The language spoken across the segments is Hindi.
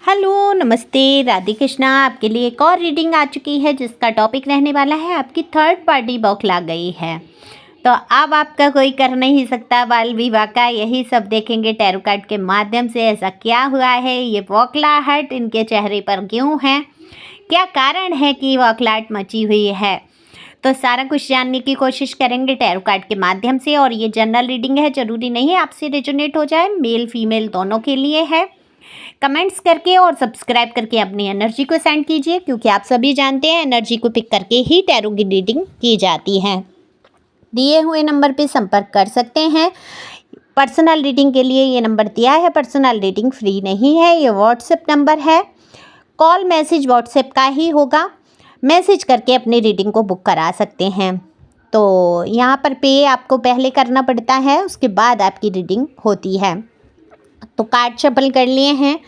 हेलो, नमस्ते, राधे कृष्णा। आपके लिए एक और रीडिंग आ चुकी है जिसका टॉपिक रहने वाला है आपकी थर्ड पार्टी बौखला गई है। तो अब आपका कोई कर नहीं सकता बाल विवाह का, यही सब देखेंगे टैरो कार्ड के माध्यम से। ऐसा क्या हुआ है, ये बौखलाहट इनके चेहरे पर क्यों है, क्या कारण है कि बौखलाहट मची हुई है, तो सारा कुछ जानने की कोशिश करेंगे टैरो कार्ड के माध्यम से। और ये जनरल रीडिंग है, ज़रूरी नहीं है आपसे रेजोनेट हो जाए, मेल फीमेल दोनों के लिए है। कमेंट्स करके और सब्सक्राइब करके अपनी एनर्जी को सेंड कीजिए, क्योंकि आप सभी जानते हैं एनर्जी को पिक करके ही टैरो की रीडिंग की जाती है। दिए हुए नंबर पे संपर्क कर सकते हैं। पर्सनल रीडिंग के लिए ये नंबर दिया है, पर्सनल रीडिंग फ्री नहीं है, ये व्हाट्सएप नंबर है। कॉल मैसेज व्हाट्सएप का ही होगा, मैसेज करके अपनी रीडिंग को बुक करा सकते हैं। तो यहाँ पर पे आपको पहले करना पड़ता है, उसके बाद आपकी रीडिंग होती है। तो कार्ड शफल कर लिए हैं,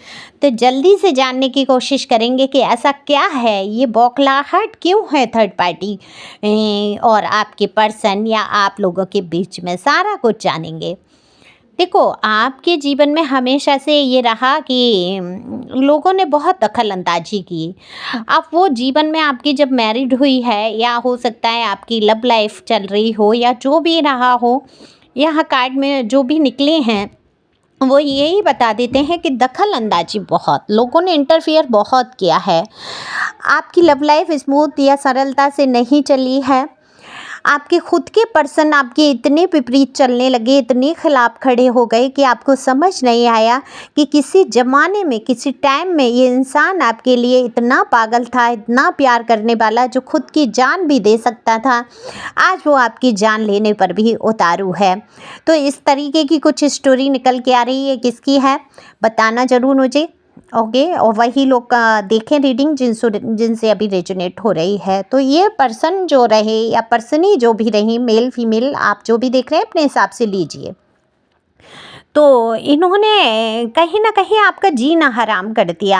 तो जल्दी से जानने की कोशिश करेंगे कि ऐसा क्या है, ये बौखलाहट क्यों है थर्ड पार्टी और आपके पर्सन या आप लोगों के बीच में, सारा कुछ जानेंगे। देखो, आपके जीवन में हमेशा से ये रहा कि लोगों ने बहुत दखल अंदाजी की। अब वो जीवन में आपकी जब मैरिड हुई है, या हो सकता है आपकी लव लाइफ चल रही हो, या जो भी रहा हो, यहाँ कार्ड में जो भी निकले हैं वो यही बता देते हैं कि दखल अंदाजी बहुत, लोगों ने इंटरफियर बहुत किया है। आपकी लव लाइफ स्मूथ या सरलता से नहीं चली है। आपके खुद के पर्सन आपके इतने विपरीत चलने लगे, इतने खिलाफ खड़े हो गए कि आपको समझ नहीं आया कि किसी ज़माने में, किसी टाइम में ये इंसान आपके लिए इतना पागल था, इतना प्यार करने वाला, जो खुद की जान भी दे सकता था, आज वो आपकी जान लेने पर भी उतारू है। तो इस तरीके की कुछ स्टोरी निकल के आ रही है, किसकी है बताना ज़रूर मुझे। ओके, और वही लोग देखें रीडिंग जिनसे अभी रेजोनेट हो रही है। तो ये पर्सन जो रहे या पर्सनी जो भी रही, मेल फीमेल, आप जो भी देख रहे हैं अपने हिसाब से लीजिए। तो इन्होंने कहीं ना कहीं आपका जीना हराम कर दिया,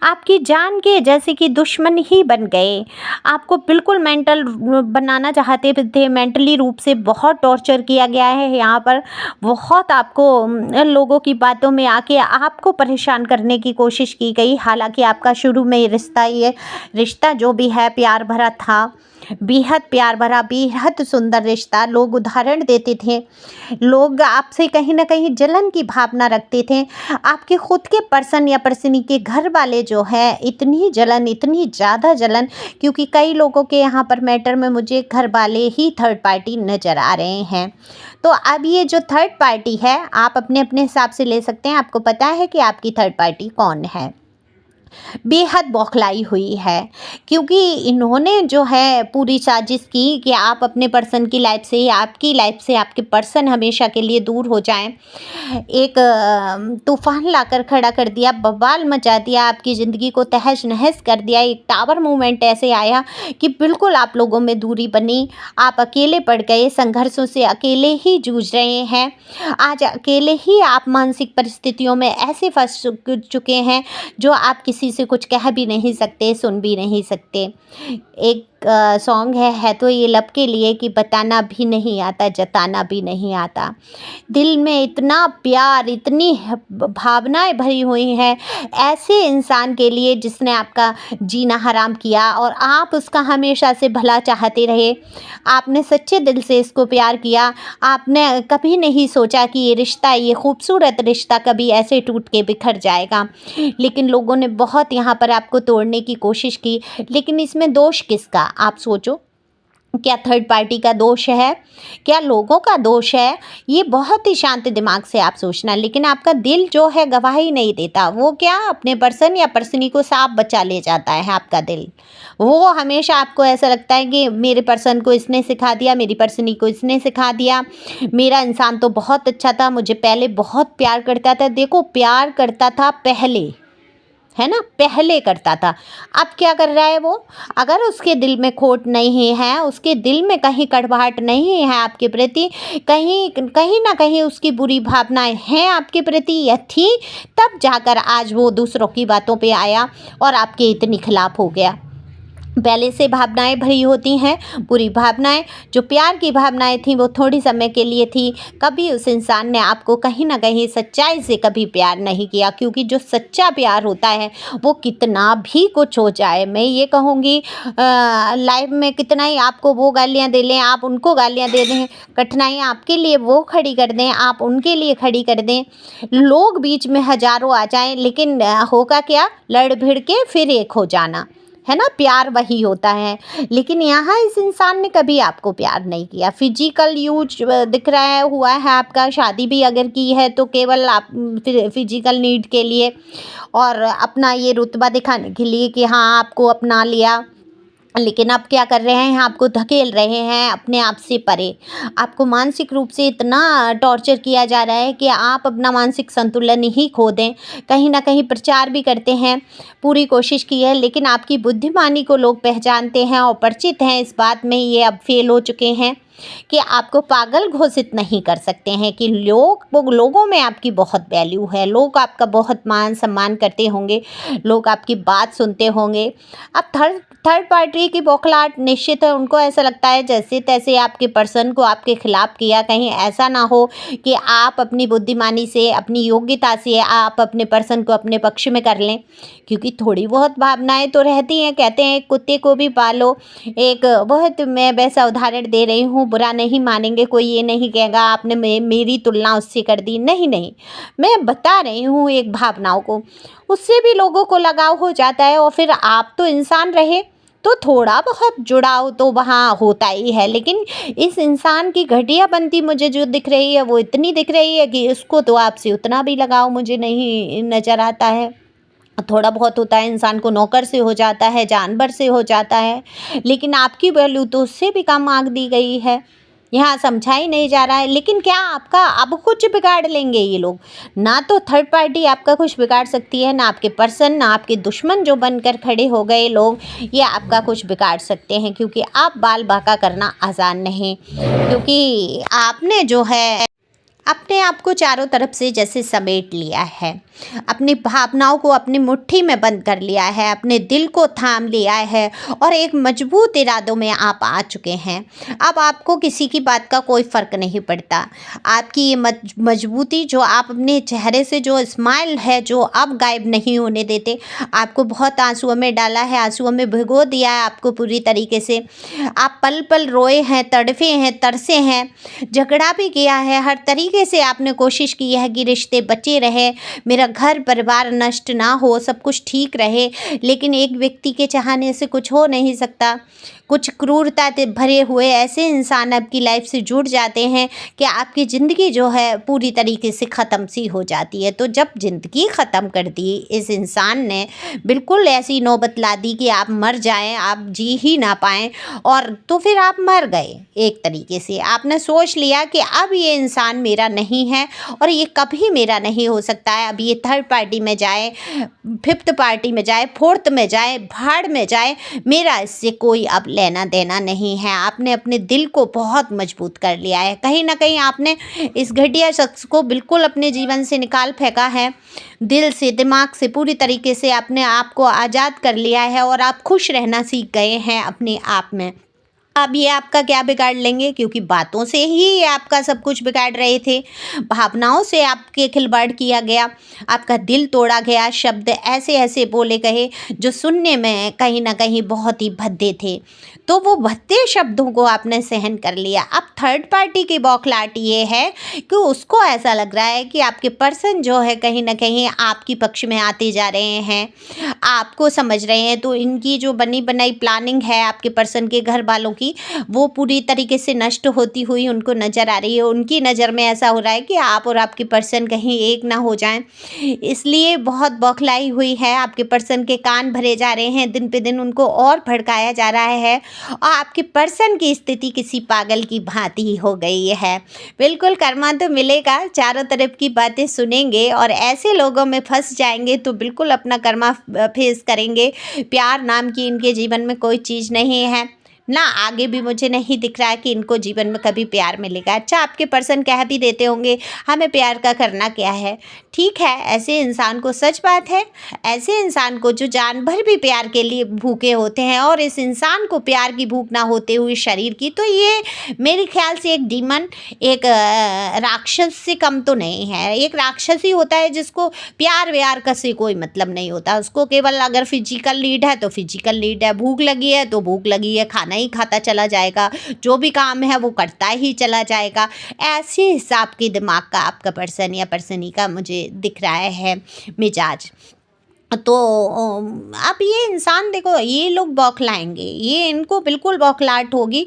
आपकी जान के जैसे कि दुश्मन ही बन गए। आपको बिल्कुल मेंटल बनाना चाहते थे, मेंटली रूप से बहुत टॉर्चर किया गया है यहाँ पर। बहुत आपको लोगों की बातों में आके आपको परेशान करने की कोशिश की गई। हालांकि आपका शुरू में ये रिश्ता जो भी है प्यार भरा था, बेहद प्यार भरा, बेहद सुंदर रिश्ता। लोग उदाहरण देते थे, लोग आपसे कहीं ना कहीं जलन की भावना रखते थे। आपके खुद के पर्सन या पर्सनी के घर वाले जो है, इतनी जलन, इतनी ज़्यादा जलन, क्योंकि कई लोगों के यहाँ पर मैटर में मुझे घर वाले ही थर्ड पार्टी नज़र आ रहे हैं। तो अब ये जो थर्ड पार्टी है, आप अपने अपने हिसाब से ले सकते हैं। आपको पता है कि आपकी थर्ड पार्टी कौन है। बेहद बौखलाई हुई है, क्योंकि इन्होंने जो है पूरी साजिश की कि आप अपने पर्सन की लाइफ से, आपकी लाइफ से आपके पर्सन हमेशा के लिए दूर हो जाएं। एक तूफान लाकर खड़ा कर दिया, बवाल मचा दिया, आपकी ज़िंदगी को तहस नहस कर दिया। एक टावर मूवमेंट ऐसे आया कि बिल्कुल आप लोगों में दूरी बनी, आप अकेले पड़ गए, संघर्षों से अकेले ही जूझ रहे हैं। आज अकेले ही आप मानसिक परिस्थितियों में ऐसे फंस चुके हैं जो आप किसी से कुछ कह भी नहीं सकते, सुन भी नहीं सकते। एक सॉन्ग है तो ये लब के लिए कि बताना भी नहीं आता, जताना भी नहीं आता। दिल में इतना प्यार, इतनी भावनाएं भरी हुई हैं ऐसे इंसान के लिए जिसने आपका जीना हराम किया, और आप उसका हमेशा से भला चाहते रहे। आपने सच्चे दिल से इसको प्यार किया। आपने कभी नहीं सोचा कि ये रिश्ता, ये खूबसूरत रिश्ता कभी ऐसे टूट के बिखर जाएगा। लेकिन लोगों ने बहुत यहाँ पर आपको तोड़ने की कोशिश की। लेकिन इसमें दोष किसका, आप सोचो। क्या थर्ड पार्टी का दोष है, क्या लोगों का दोष है? ये बहुत ही शांत दिमाग से आप सोचना। लेकिन आपका दिल जो है गवाही नहीं देता। वो क्या, अपने पर्सन या पर्सनी को साफ बचा ले जाता है आपका दिल। वो हमेशा आपको ऐसा लगता है कि मेरे पर्सन को इसने सिखा दिया, मेरी पर्सनी को इसने सिखा दिया, मेरा इंसान तो बहुत अच्छा था, मुझे पहले बहुत प्यार करता था। देखो, प्यार करता था पहले, है ना, पहले करता था। अब क्या कर रहा है वो? अगर उसके दिल में खोट नहीं है, उसके दिल में कहीं कड़वाहट नहीं है आपके प्रति, कहीं कहीं ना कहीं उसकी बुरी भावनाएं हैं आपके प्रति या थी, तब जाकर आज वो दूसरों की बातों पे आया और आपके इतने खिलाफ हो गया। पहले से भावनाएं भरी होती हैं। पूरी भावनाएं, जो प्यार की भावनाएं थी वो थोड़ी समय के लिए थी। कभी उस इंसान ने आपको कहीं ना कहीं सच्चाई से कभी प्यार नहीं किया, क्योंकि जो सच्चा प्यार होता है वो कितना भी कुछ हो जाए, मैं ये कहूँगी लाइफ में कितना ही आपको वो गालियाँ दे लें, आप उनको गालियाँ दे दें, कठिनाइयाँ आपके लिए वो खड़ी कर दें, आप उनके लिए खड़ी कर दें, लोग बीच में हजारों आ जाएं, लेकिन होगा क्या, लड़ भिड़ के फिर एक हो जाना, है ना। प्यार वही होता है। लेकिन यहाँ इस इंसान ने कभी आपको प्यार नहीं किया। फिजिकल यूज दिख रहा है, हुआ है आपका, शादी भी अगर की है तो केवल आप फिजिकल नीड के लिए और अपना ये रुतबा दिखाने के लिए कि हाँ आपको अपना लिया। लेकिन अब क्या कर रहे हैं, आपको धकेल रहे हैं अपने आप से परे। आपको मानसिक रूप से इतना टॉर्चर किया जा रहा है कि आप अपना मानसिक संतुलन ही खो दें। कहीं ना कहीं प्रचार भी करते हैं, पूरी कोशिश की है, लेकिन आपकी बुद्धिमानी को लोग पहचानते हैं और परिचित हैं इस बात में, ये अब फेल हो चुके हैं कि आपको पागल घोषित नहीं कर सकते हैं, कि लोगों में आपकी बहुत वैल्यू है, लोग आपका बहुत मान सम्मान करते होंगे, लोग आपकी बात सुनते होंगे। अब थर्ड पार्टी की बौखलाहट निश्चित है, उनको ऐसा लगता है जैसे तैसे आपके पर्सन को आपके खिलाफ किया, कहीं ऐसा ना हो कि आप अपनी बुद्धिमानी से, अपनी योग्यता से आप अपने पर्सन को अपने पक्ष में कर लें, क्योंकि थोड़ी बहुत भावनाएं तो रहती हैं। कहते हैं कुत्ते को भी पालो, एक बहुत, मैं वैसा उदाहरण दे रही हूँ, बुरा नहीं मानेंगे, कोई ये नहीं कहेगा आपने मेरी तुलना उससे कर दी, नहीं नहीं, मैं बता रही हूँ एक भावनाओं को, उससे भी लोगों को लगाव हो जाता है। और फिर आप तो इंसान रहे तो थोड़ा बहुत जुड़ाव तो वहाँ होता ही है, लेकिन इस इंसान की घटियापंती मुझे जो दिख रही है वो इतनी दिख रही है कि इसको तो आपसे उतना भी लगाव मुझे नहीं नज़र आता है। थोड़ा बहुत होता है, इंसान को नौकर से हो जाता है, जानवर से हो जाता है, लेकिन आपकी वैल्यू तो उससे भी कम आंक दी गई है, यहाँ समझा ही नहीं जा रहा है। लेकिन क्या आपका अब कुछ बिगाड़ लेंगे ये लोग? ना तो थर्ड पार्टी आपका कुछ बिगाड़ सकती है, ना आपके पर्सन, ना आपके दुश्मन जो बनकर खड़े हो गए लोग, ये आपका कुछ बिगाड़ सकते हैं, क्योंकि आप बाल बाका करना आसान नहीं, क्योंकि आपने जो है अपने आप को चारों तरफ से जैसे समेट लिया है, अपनी भावनाओं को अपनी मुट्ठी में बंद कर लिया है, अपने दिल को थाम लिया है और एक मजबूत इरादों में आप आ चुके हैं। अब आपको किसी की बात का कोई फ़र्क नहीं पड़ता। आपकी ये मजबूती जो आप अपने चेहरे से, जो स्माइल है जो अब गायब नहीं होने देते, आपको बहुत आंसुओं में डाला है, आंसुओं में भिगो दिया है आपको पूरी तरीके से। आप पल पल रोए हैं, तड़फे हैं, तरसे हैं, झगड़ा भी किया है, हर तरीके से आपने कोशिश की है कि रिश्ते बचे रहे, मेरा घर परिवार नष्ट ना हो, सब कुछ ठीक रहे। लेकिन एक व्यक्ति के चाहने से कुछ हो नहीं सकता। कुछ क्रूरता भरे हुए ऐसे इंसान आपकी लाइफ से जुड़ जाते हैं कि आपकी ज़िंदगी जो है पूरी तरीके से ख़त्म सी हो जाती है। तो जब ज़िंदगी ख़त्म कर दी इस इंसान ने, बिल्कुल ऐसी नौबत ला दी कि आप मर जाएं, आप जी ही ना पाएं, और तो फिर आप मर गए। एक तरीके से आपने सोच लिया कि अब ये इंसान मेरा नहीं है और ये कभी मेरा नहीं हो सकता है। अब ये थर्ड पार्टी में जाए, फिफ्थ पार्टी में जाए, फोर्थ में जाए, भाड़ में जाए, मेरा इससे कोई अब लेना देना नहीं है। आपने अपने दिल को बहुत मजबूत कर लिया है। कहीं ना कहीं आपने इस घटिया शख्स को बिल्कुल अपने जीवन से निकाल फेंका है, दिल से, दिमाग से, पूरी तरीके से अपने आप को आज़ाद कर लिया है और आप खुश रहना सीख गए हैं अपने आप में। अब ये आपका क्या बिगाड़ लेंगे, क्योंकि बातों से ही ये आपका सब कुछ बिगाड़ रहे थे, भावनाओं से आपके खिलवाड़ किया गया, आपका दिल तोड़ा गया, शब्द ऐसे ऐसे बोले गए जो सुनने में कहीं ना कहीं बहुत ही भद्दे थे। तो वो भद्दे शब्दों को आपने सहन कर लिया। अब थर्ड पार्टी की बौखलाहट ये है कि उसको ऐसा लग रहा है कि आपके पर्सन जो है कहीं ना कहीं आपकी पक्ष में आते जा रहे हैं, आपको समझ रहे हैं। तो इनकी जो बनी बनाई प्लानिंग है आपके पर्सन के घर वालों की, वो पूरी तरीके से नष्ट होती हुई उनको नज़र आ रही है। उनकी नज़र में ऐसा हो रहा है कि आप और आपके पर्सन कहीं एक ना हो जाएं, इसलिए बहुत बौखलाई हुई है। आपके पर्सन के कान भरे जा रहे हैं, दिन पे दिन उनको और भड़काया जा रहा है और आपके पर्सन की स्थिति किसी पागल की भांति हो गई है। बिल्कुल कर्मा तो मिलेगा, चारों तरफ की बातें सुनेंगे और ऐसे लोगों में फंस जाएंगे तो बिल्कुल अपना कर्मा फेस करेंगे। प्यार नाम की इनके जीवन में कोई चीज़ नहीं है, ना आगे भी मुझे नहीं दिख रहा है कि इनको जीवन में कभी प्यार मिलेगा। अच्छा, आपके पर्सन कह भी देते होंगे हमें प्यार का करना क्या है। ठीक है, ऐसे इंसान को, सच बात है, ऐसे इंसान को जो जान भर भी प्यार के लिए भूखे होते हैं और इस इंसान को प्यार की भूख ना होते हुए शरीर की, तो ये मेरे ख्याल से एक डीमन, एक राक्षस से कम तो नहीं है। एक राक्षस ही होता है जिसको प्यार व्यार का से कोई मतलब नहीं होता। उसको केवल अगर फिजिकल नीड है तो फिजिकल नीड है, भूख लगी है तो भूख लगी है, खाना ही खाता चला जाएगा, जो भी काम है वो करता ही चला जाएगा। ऐसे हिसाब के दिमाग का आपका पर्सन या पर्सनी का मुझे दिख रहा है मिजाज। तो अब ये इंसान देखो, ये लोग बौखलाएंगे, ये इनको बिल्कुल बौखलाहट होगी,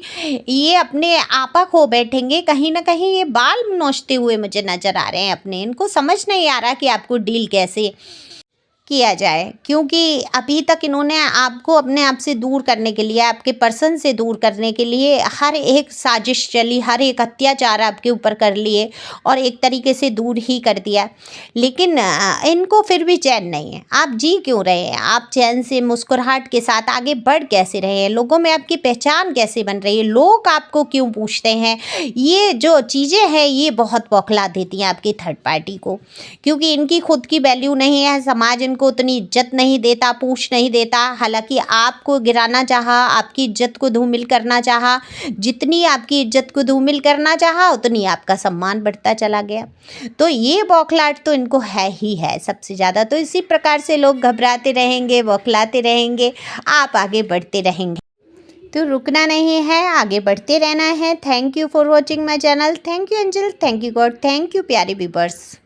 ये अपने आपा खो बैठेंगे, कहीं ना कहीं ये बाल नोचते हुए मुझे नज़र आ रहे हैं अपने। इनको समझ नहीं आ रहा कि आपको डील कैसे किया जाए, क्योंकि अभी तक इन्होंने आपको अपने आप से दूर करने के लिए, आपके पर्सन से दूर करने के लिए हर एक साजिश चली, हर एक अत्याचार आपके ऊपर कर लिए और एक तरीके से दूर ही कर दिया। लेकिन इनको फिर भी चैन नहीं है। आप जी क्यों रहे हैं? आप चैन से मुस्कुराहट के साथ आगे बढ़ कैसे रहे हैं? लोगों में आपकी पहचान कैसे बन रही है? लोग आपको क्यों पूछते हैं? ये जो चीज़ें हैं ये बहुत बौखला देती हैं आपकी थर्ड पार्टी को, क्योंकि इनकी खुद की वैल्यू नहीं है, समाज इनको उतनी इज्जत नहीं देता, पूछ नहीं देता। हालांकि आपको गिराना चाहा, आपकी इज्जत को धूमिल करना चाहा, जितनी आपकी इज्जत को धूमिल करना चाहा उतनी आपका सम्मान बढ़ता चला गया। तो ये बौखलाहट तो इनको है ही है सबसे ज़्यादा। तो इसी प्रकार से लोग घबराते रहेंगे, बौखलाते रहेंगे, आप आगे बढ़ते रहेंगे। तो रुकना नहीं है, आगे बढ़ते रहना है। Thank you for watching my channel. Thank you angel, thank you God, thank you प्यारे व्यूअर्स।